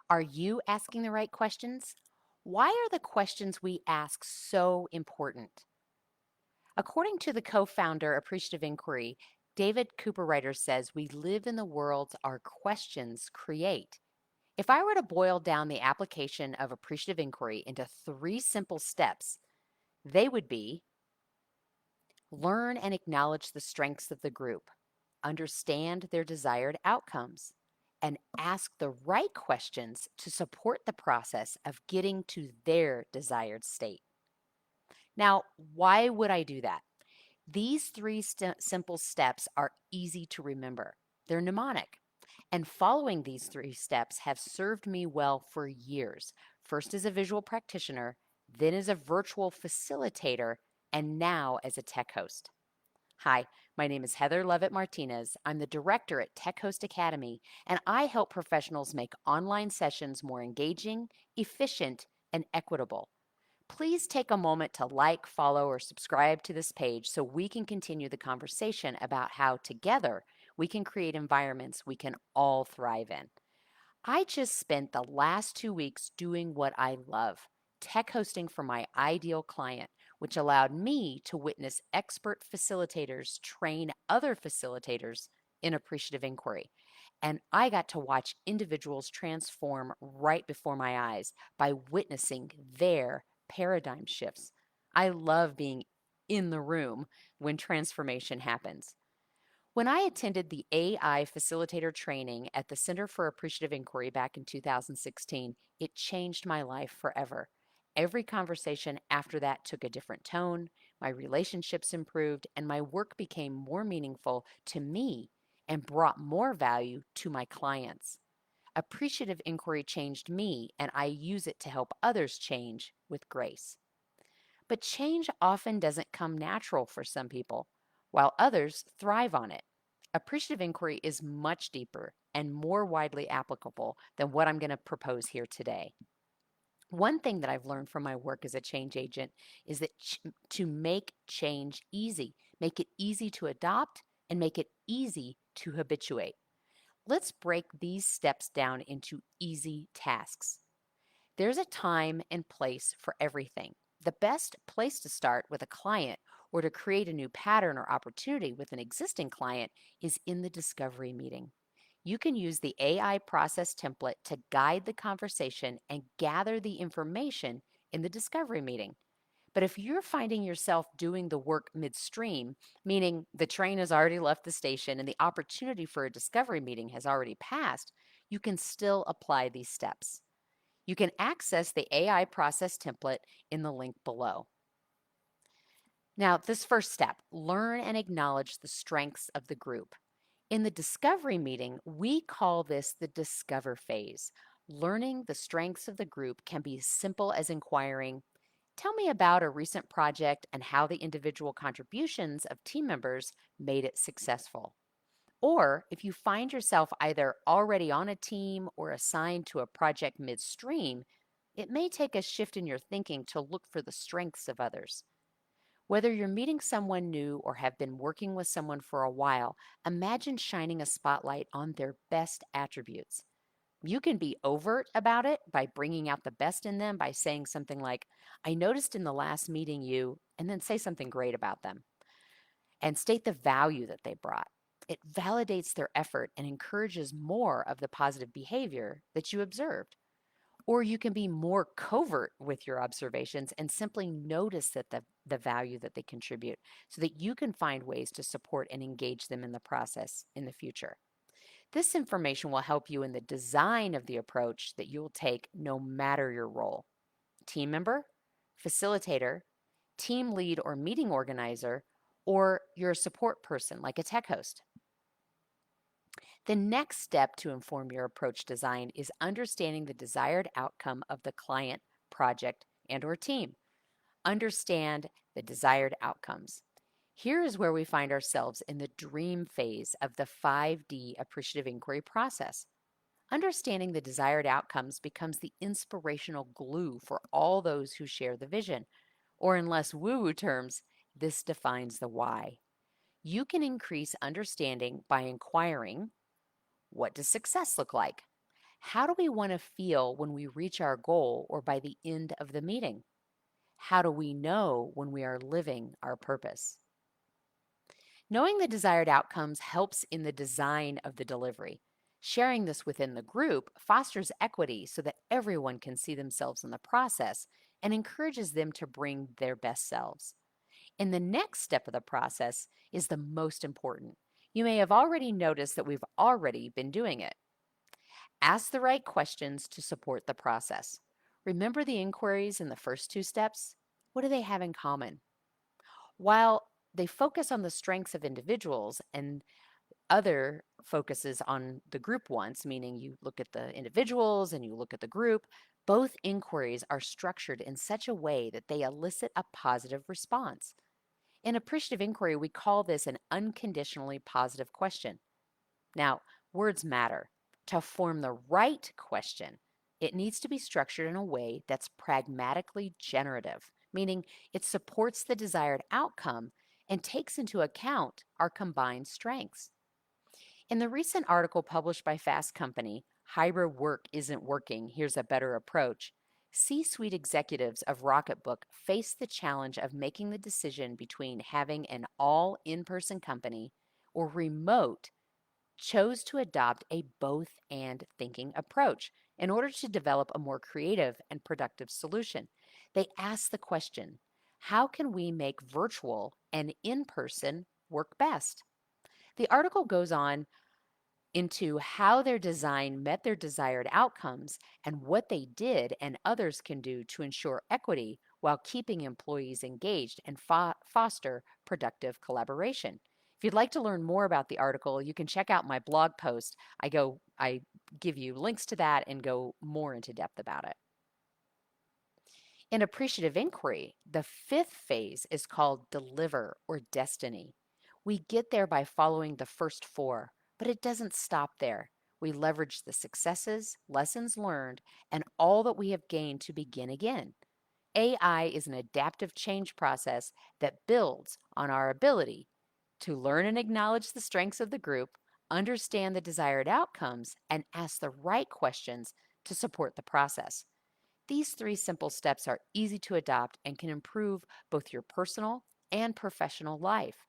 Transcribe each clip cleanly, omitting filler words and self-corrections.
Are you asking the right questions? Why are the questions we ask so important? According to the co-founder Appreciative Inquiry, David Cooperwriter says we live in the world our questions create. If I were to boil down the application of Appreciative Inquiry into three simple steps, they would be: learn and acknowledge the strengths of the group, understand their desired outcomes, and ask the right questions to support the process of getting to their desired state. Now, why would I do that? These three simple steps are easy to remember. They're mnemonic. And following these three steps have served me well for years, first as a visual practitioner, then as a virtual facilitator, and now as a tech host. Hi, my name is Heather Levitt Martinez. I'm the director at Tech Host Academy, and I help professionals make online sessions more engaging, efficient, and equitable. Please take a moment to like, follow, or subscribe to this page so we can continue the conversation about how together we can create environments we can all thrive in. I just spent the last 2 weeks doing what I love, tech hosting for my ideal client, which allowed me to witness expert facilitators train other facilitators in appreciative inquiry. And I got to watch individuals transform right before my eyes by witnessing their paradigm shifts. I love being in the room when transformation happens. When I attended the AI facilitator training at the Center for Appreciative Inquiry back in 2016, it changed my life forever. Every conversation after that took a different tone, my relationships improved, and my work became more meaningful to me and brought more value to my clients. Appreciative inquiry changed me, and I use it to help others change with grace. But change often doesn't come natural for some people, while others thrive on it. Appreciative inquiry is much deeper and more widely applicable than what I'm going to propose here today. One thing that I've learned from my work as a change agent is that to make change easy, make it easy to adopt, and make it easy to habituate. Let's break these steps down into easy tasks. There's a time and place for everything. The best place to start with a client or to create a new pattern or opportunity with an existing client is in the discovery meeting. You can use the AI process template to guide the conversation and gather the information in the discovery meeting. But if you're finding yourself doing the work midstream, meaning the train has already left the station and the opportunity for a discovery meeting has already passed, you can still apply these steps. You can access the AI process template in the link below. Now, this first step, learn and acknowledge the strengths of the group. In the discovery meeting, we call this the discover phase. Learning the strengths of the group can be as simple as inquiring, tell me about a recent project and how the individual contributions of team members made it successful. Or if you find yourself either already on a team or assigned to a project midstream, it may take a shift in your thinking to look for the strengths of others. Whether you're meeting someone new or have been working with someone for a while, imagine shining a spotlight on their best attributes. You can be overt about it by bringing out the best in them by saying something like, I noticed in the last meeting you, and then say something great about them and state the value that they brought. It validates their effort and encourages more of the positive behavior that you observed. Or you can be more covert with your observations and simply notice that the value that they contribute so that you can find ways to support and engage them in the process in the future. This information will help you in the design of the approach that you'll take no matter your role: team member, facilitator, team lead or meeting organizer, or you're a support person like a tech host. The next step to inform your approach design is understanding the desired outcome of the client, project, and or team. Understand the desired outcomes. Here is where we find ourselves in the dream phase of the 5D appreciative inquiry process. Understanding the desired outcomes becomes the inspirational glue for all those who share the vision. Or in less woo-woo terms, this defines the why. You can increase understanding by inquiring, what does success look like? How do we want to feel when we reach our goal or by the end of the meeting? How do we know when we are living our purpose? Knowing the desired outcomes helps in the design of the delivery. Sharing this within the group fosters equity so that everyone can see themselves in the process and encourages them to bring their best selves. And the next step of the process is the most important. You may have already noticed that we've already been doing it. Ask the right questions to support the process. Remember the inquiries in the first two steps? What do they have in common? While they focus on the strengths of individuals and other focuses on the group ones, meaning you look at the individuals and you look at the group, both inquiries are structured in such a way that they elicit a positive response. In appreciative inquiry, we call this an unconditionally positive question. Now, words matter. To form the right question, it needs to be structured in a way that's pragmatically generative, meaning it supports the desired outcome and takes into account our combined strengths. In the recent article published by Fast Company, Hybrid Work Isn't Working, Here's a Better Approach, C suite executives of Rocketbook faced the challenge of making the decision between having an all in person company or remote, chose to adopt a both and thinking approach in order to develop a more creative and productive solution. They asked the question, how can we make virtual and in person work best? The article goes on into how their design met their desired outcomes and what they did and others can do to ensure equity while keeping employees engaged and foster productive collaboration. If you'd like to learn more about the article, you can check out my blog post. I give you links to that and go more into depth about it. In appreciative inquiry, the fifth phase is called deliver or destiny. We get there by following the first four, but it doesn't stop there. We leverage the successes, lessons learned, and all that we have gained to begin again. AI is an adaptive change process that builds on our ability to learn and acknowledge the strengths of the group, understand the desired outcomes, and ask the right questions to support the process. These three simple steps are easy to adopt and can improve both your personal and professional life.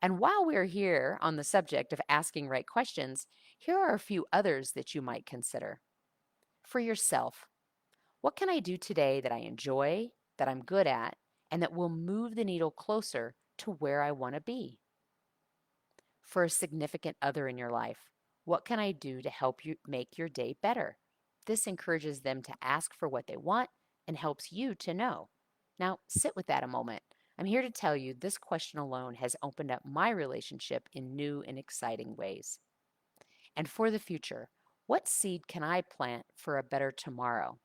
And while we're here on the subject of asking right questions, here are a few others that you might consider. For yourself, what can I do today that I enjoy, that I'm good at, and that will move the needle closer to where I want to be? For a significant other in your life, what can I do to help you make your day better? This encourages them to ask for what they want and helps you to know. Now, sit with that a moment. I'm here to tell you this question alone has opened up my relationship in new and exciting ways. And for the future, what seed can I plant for a better tomorrow?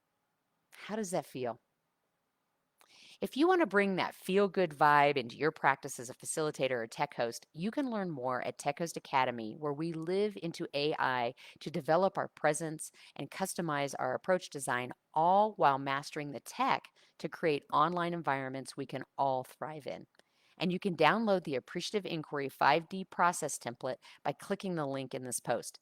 How does that feel? If you want to bring that feel good vibe into your practice as a facilitator or tech host, you can learn more at Tech Host Academy, where we live into AI to develop our presence and customize our approach design, all while mastering the tech to create online environments we can all thrive in. And you can download the Appreciative Inquiry 5D process template by clicking the link in this post.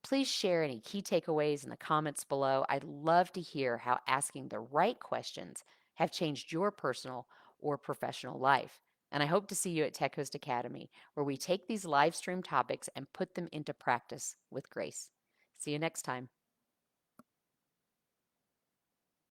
Please share any key takeaways in the comments below. I'd love to hear how asking the right questions have changed your personal or professional life. And I hope to see you at Tech Host Academy, where we take these live stream topics and put them into practice with grace. See you next time.